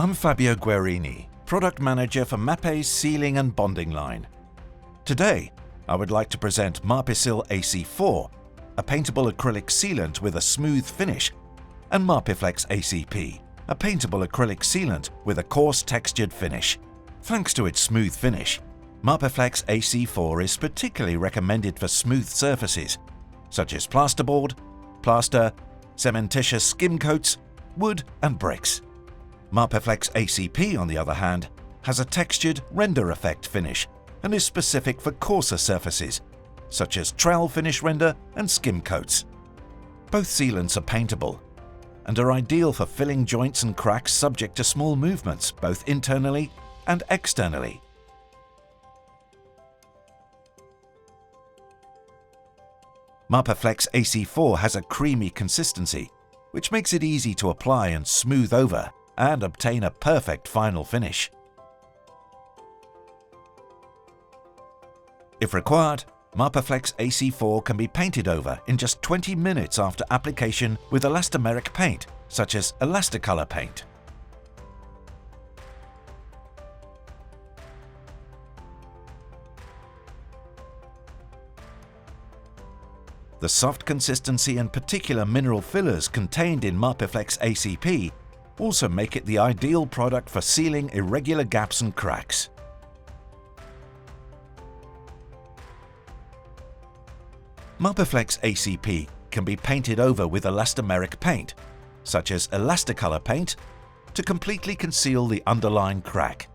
I'm Fabio Guerini, Product Manager for Mapei's sealing and bonding line. Today, I would like to present Mapeflex AC4, a paintable acrylic sealant with a smooth finish, and Mapeflex AC-P, a paintable acrylic sealant with a coarse textured finish. Thanks to its smooth finish, Mapeflex AC4 is particularly recommended for smooth surfaces, such as plasterboard, plaster, cementitious skim coats, wood and bricks. Mapeflex AC-P, on the other hand, has a textured render effect finish and is specific for coarser surfaces, such as trowel finish render and skim coats. Both sealants are paintable and are ideal for filling joints and cracks subject to small movements, both internally and externally. Mapeflex AC4 has a creamy consistency, which makes it easy to apply and smooth over and obtain a perfect final finish. If required, Mapeflex AC4 can be painted over in just 20 minutes after application with elastomeric paint, such as Elasticolor paint. The soft consistency and particular mineral fillers contained in Mapeflex AC-P also make it the ideal product for sealing irregular gaps and cracks. Mapeflex AC-P can be painted over with elastomeric paint, such as Elasticolor paint, to completely conceal the underlying crack.